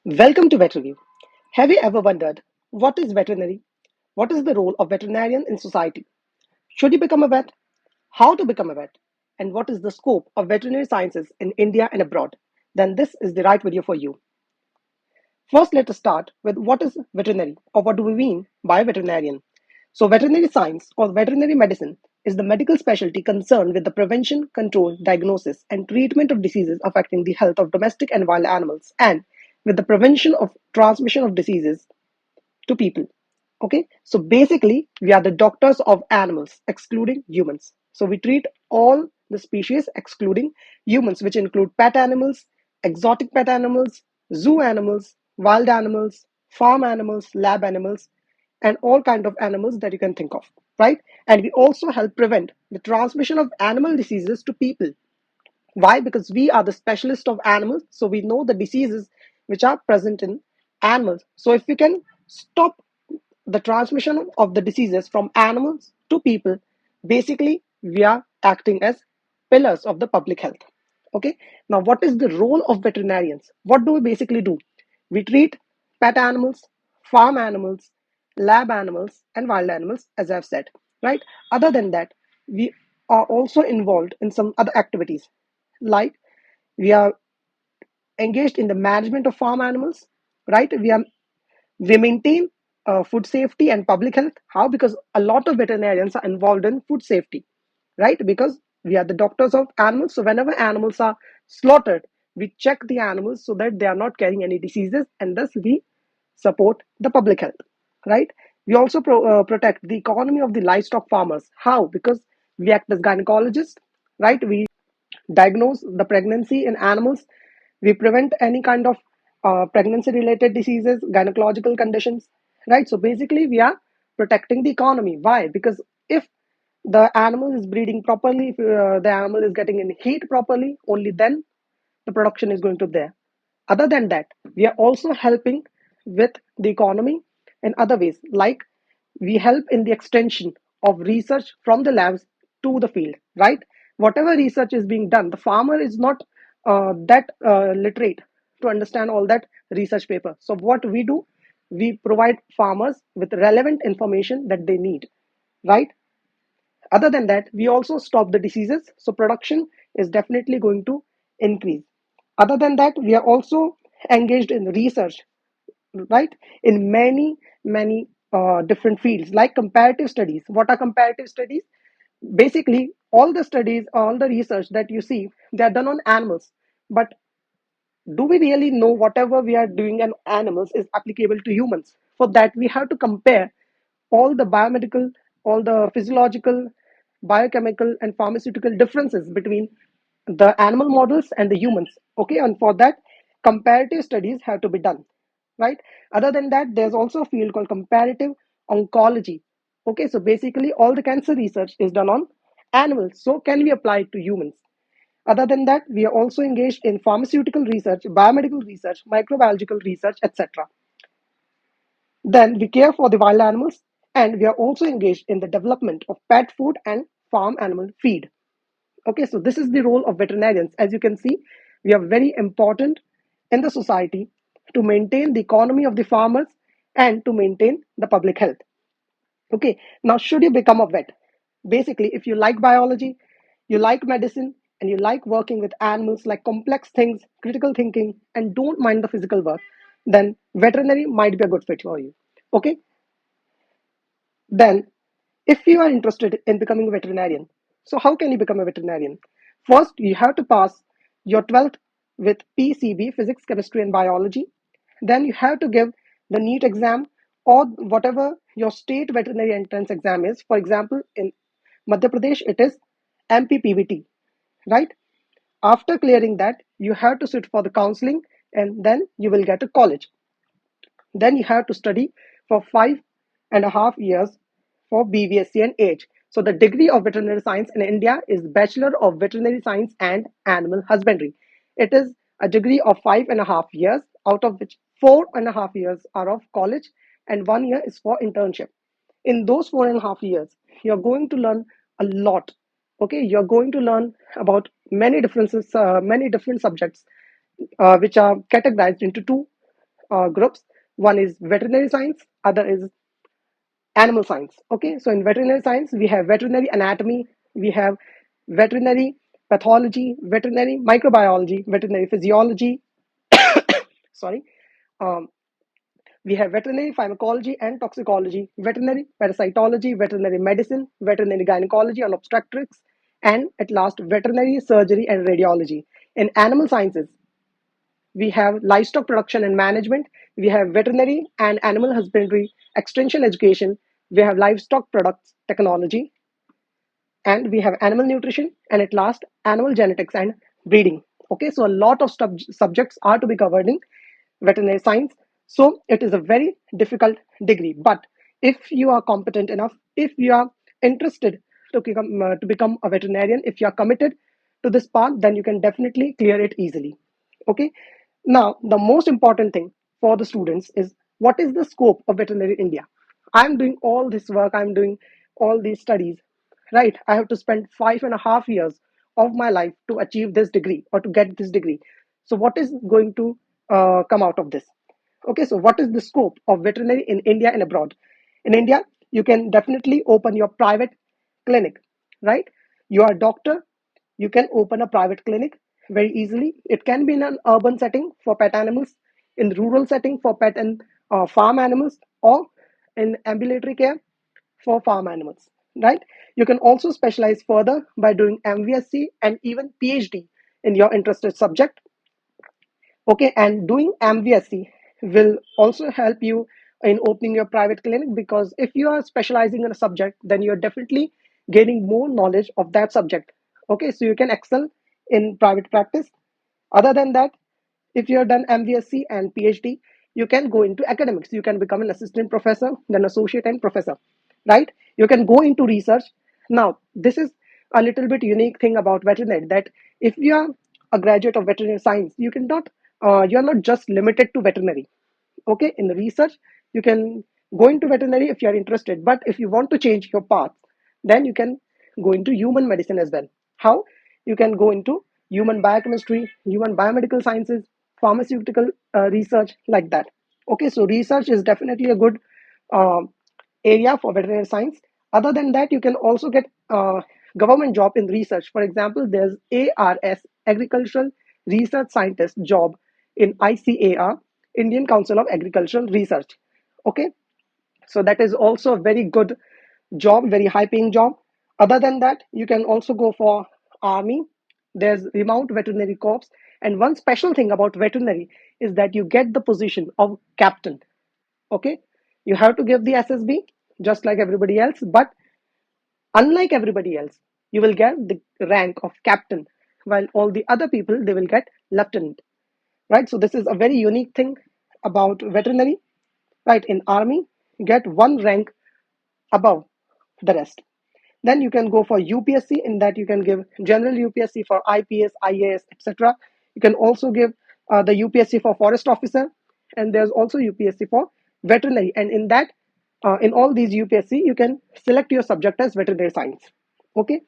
Welcome to Veterinary. Have you ever wondered what is veterinary? What is the role of veterinarian in society? Should you become a vet? How to become a vet? And what is the scope of veterinary sciences in India and abroad? Then this is the right video for you. First, let us start with what is veterinary or what do we mean by veterinarian. So, veterinary science or veterinary medicine is the medical specialty concerned with the prevention, control, diagnosis, and treatment of diseases affecting the health of domestic and wild animals and with the prevention of transmission of diseases to people. Okay, so basically, we are the doctors of animals, excluding humans. So we treat all the species, excluding humans, which include pet animals, exotic pet animals, zoo animals, wild animals, farm animals, lab animals, and all kind of animals that you can think of, right? And we also help prevent the transmission of animal diseases to people. Why? Because we are the specialist of animals, so we know the diseases which are present in animals. So if we can stop the transmission of the diseases from animals to people, basically we are acting as pillars of the public health. Okay, now what is the role of veterinarians? What do we basically do? We treat pet animals, farm animals, lab animals, and wild animals, as I've said, right? Other than that, we are also involved in some other activities, like we are engaged in the management of farm animals, right? We maintain food safety and public health. How? Because a lot of veterinarians are involved in food safety, right? Because we are the doctors of animals. So whenever animals are slaughtered, we check the animals so that they are not carrying any diseases, and thus we support the public health, right? We also protect the economy of the livestock farmers. How? Because we act as gynecologists, right? We diagnose the pregnancy in animals. We prevent any kind of pregnancy related diseases, gynecological conditions, right? So basically, we are protecting the economy. Why? Because if the animal is breeding properly, if the animal is getting in heat properly, only then the production is going to there. Other than that, we are also helping with the economy in other ways, like we help in the extension of research from the labs to the field, right? Whatever research is being done, the farmer is not that literate to understand all that research paper. So what we do, we provide farmers with relevant information that they need, right? Other than that, we also stop the diseases, so production is definitely going to increase. Other than that, we are also engaged in research, right? In many different fields, like comparative studies. What are comparative studies? Basically, all the studies, all the research that you see, they are done on animals. But do we really know whatever we are doing on animals is applicable to humans? For that, we have to compare all the biomedical, all the physiological, biochemical, and pharmaceutical differences between the animal models and the humans. Okay, and for that, comparative studies have to be done, right? Other than that, there's also a field called comparative oncology. Okay, so basically, all the cancer research is done on animals. So, can we apply it to humans? Other than that, we are also engaged in pharmaceutical research, biomedical research, microbiological research, etc. Then we care for the wild animals, and we are also engaged in the development of pet food and farm animal feed. Okay, so this is the role of veterinarians. As you can see, we are very important in the society to maintain the economy of the farmers and to maintain the public health. Okay, now should you become a vet? Basically, if you like biology, you like medicine, and you like working with animals, like complex things, critical thinking, and don't mind the physical work, then veterinary might be a good fit for you. Okay, then if you are interested in becoming a veterinarian, so how can you become a veterinarian? First, you have to pass your 12th with PCB, physics, chemistry, and biology. Then you have to give the NEET exam or whatever your state veterinary entrance exam is. For example, in Madhya Pradesh, it is MPPVT, right? After clearing that, you have to sit for the counseling and then you will get a college. Then you have to study for 5.5 years for BVSc and AH. So the degree of veterinary science in India is Bachelor of Veterinary Science and Animal Husbandry. It is a degree of 5.5 years, out of which 4.5 years are of college and 1 year is for internship. In those 4.5 years, you're going to learn a lot. Okay, you're going to learn about many differences, many different subjects, which are categorized into two. groups. One is veterinary science, other is animal science. Okay, so in veterinary science, we have veterinary anatomy, we have veterinary pathology, veterinary microbiology, veterinary physiology. Sorry. Um, we have veterinary pharmacology and toxicology, veterinary parasitology, veterinary medicine, veterinary gynecology and obstetrics, and at last, veterinary surgery and radiology. In animal sciences, we have livestock production and management, we have veterinary and animal husbandry, extension education, we have livestock products technology, and we have animal nutrition, and at last, animal genetics and breeding. Okay, so a lot of subjects are to be covered in veterinary science. So it is a very difficult degree. But if you are competent enough, if you are interested to become a veterinarian, if you are committed to this path, then you can definitely clear it easily. Okay. Now, the most important thing for the students is what is the scope of veterinary in India? I'm doing all this work, I'm doing all these studies, right? I have to spend 5.5 years of my life to achieve this degree or to get this degree. So, what is going to come out of this? Okay, so what is the scope of veterinary in India and abroad? In India, you can definitely open your private clinic, right? You are a doctor, you can open a private clinic very easily. It can be in an urban setting for pet animals, in rural setting for pet and farm animals, or in ambulatory care for farm animals, right? You can also specialize further by doing MVSc and even PhD in your interested subject. Okay, and doing MVSc will also help you in opening your private clinic, because if you are specializing in a subject, then you're definitely gaining more knowledge of that subject. Okay, so you can excel in private practice. Other than that, if you have done MVSc and PhD, you can go into academics. You can become an assistant professor, then associate and professor, right? You can go into research. Now, this is a little bit unique thing about veterinary, that if you are a graduate of veterinary science, you are not just limited to veterinary. Okay, in the research, you can go into veterinary if you are interested, but if you want to change your path, then you can go into human medicine as well. How? You can go into human biochemistry, human biomedical sciences, pharmaceutical research, like that. Okay, so research is definitely a good um, area for veterinary science. Other than that, you can also get government job in research. For example, there's ARS, agricultural research scientist job in ICAR, Indian Council of Agricultural Research. Okay, so that is also a very good job, very high paying job. Other than that, you can also go for army. There's remount veterinary corps, and one special thing about veterinary is that you get the position of captain. Okay, you have to give the SSB just like everybody else, but unlike everybody else, you will get the rank of captain, while all the other people, they will get lieutenant, right? So this is a very unique thing about veterinary, right? In army, you get one rank above the rest. Then you can go for UPSC. In that, you can give general UPSC for IPS, IAS, etc. You can also give the UPSC for forest officer, and there's also UPSC for veterinary. And in that, in all these UPSC, you can select your subject as veterinary science. Okay.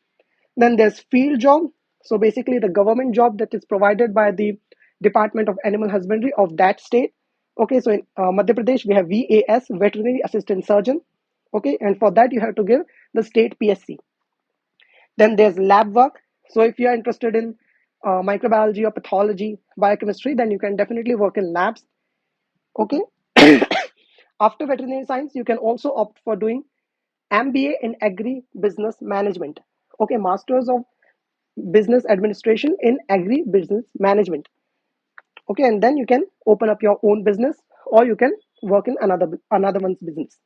Then there's field job. So basically, the government job that is provided by the Department of Animal Husbandry of that state. Okay, so in Madhya Pradesh, we have VAS, Veterinary Assistant Surgeon. Okay, and for that, you have to give the state PSC. Then there's lab work. So if you are interested in microbiology or pathology, biochemistry, then you can definitely work in labs. Okay. After veterinary science, you can also opt for doing MBA in Agri Business Management. Okay, Masters of Business Administration in Agri Business Management. Okay, and then you can open up your own business, or you can work in another one's business.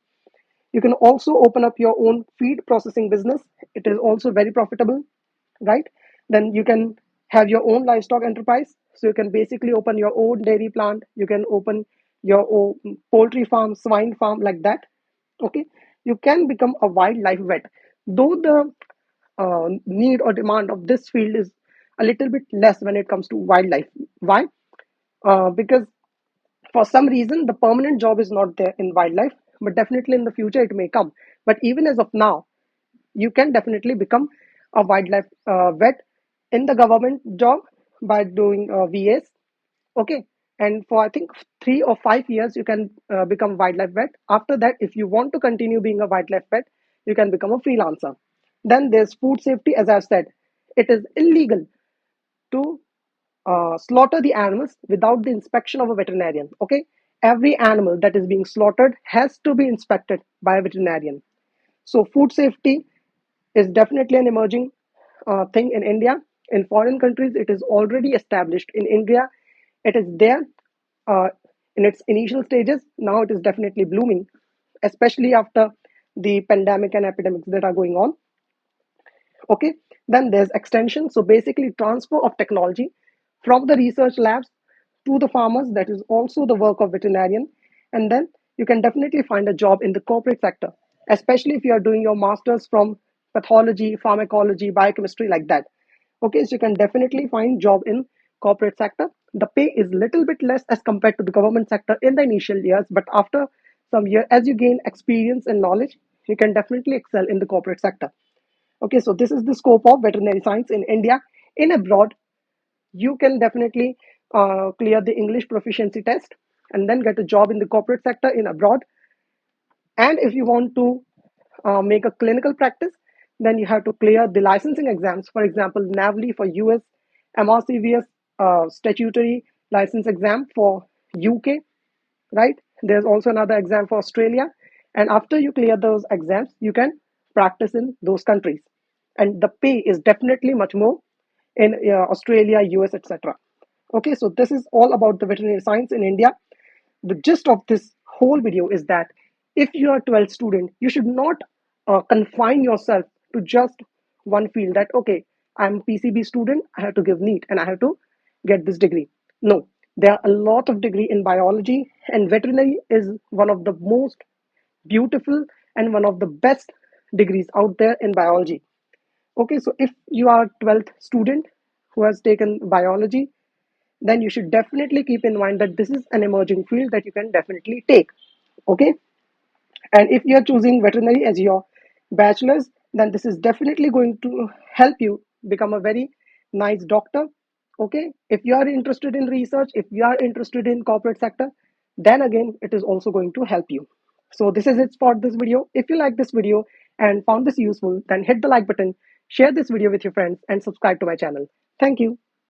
You can also open up your own feed processing business. It is also very profitable, right? Then you can have your own livestock enterprise. So you can basically open your own dairy plant. You can open your own poultry farm, swine farm, like that. Okay. You can become a wildlife vet. Though the need or demand of this field is a little bit less when it comes to wildlife. Why? Because for some reason the permanent job is not there in wildlife, but definitely in the future it may come. But even as of now, you can definitely become a wildlife vet in the government job by doing VAs. Okay, and for I think 3 or 5 years you can become wildlife vet. After that, if you want to continue being a wildlife vet, you can become a freelancer. Then there's food safety. As I've said, it is illegal to slaughter the animals without the inspection of a veterinarian. Okay, every animal that is being slaughtered has to be inspected by a veterinarian. So food safety is definitely an emerging thing in India. In foreign countries, it is already established. In India, it is there uh, in its initial stages. Now it is definitely blooming, especially after the pandemic and epidemics that are going on. Okay, then there's extension. So basically, transfer of technology from the research labs to the farmers. That is also the work of veterinarian. And then you can definitely find a job in the corporate sector, especially if you are doing your masters from pathology, pharmacology, biochemistry, like that. Okay, so you can definitely find job in corporate sector. The pay is little bit less as compared to the government sector in the initial years, but after some year, as you gain experience and knowledge, you can definitely excel in the corporate sector. Okay, so this is the scope of veterinary science in India. In abroad, you can definitely clear the English proficiency test and then get a job in the corporate sector in abroad. And if you want to make a clinical practice, then you have to clear the licensing exams. For example, NAVLI for US, MRCVS statutory license exam for UK, right? There's also another exam for Australia. And after you clear those exams, you can practice in those countries. And the pay is definitely much more in Australia, US, etc. Okay, so this is all about the veterinary science in India. The gist of this whole video is that if you are a 12th student, you should not confine yourself to just one field that, okay, I'm a PCB student, I have to give NEET and I have to get this degree. No, there are a lot of degree in biology, and veterinary is one of the most beautiful and one of the best degrees out there in biology. Okay, so if you are 12th student who has taken biology, then you should definitely keep in mind that this is an emerging field that you can definitely take. Okay, and if you are choosing veterinary as your bachelor's, then this is definitely going to help you become a very nice doctor. Okay, if you are interested in research, if you are interested in corporate sector, then again it is also going to help you. So this is it for this video. If you like this video and found this useful, then hit the like button, share this video with your friends, and subscribe to my channel. Thank you.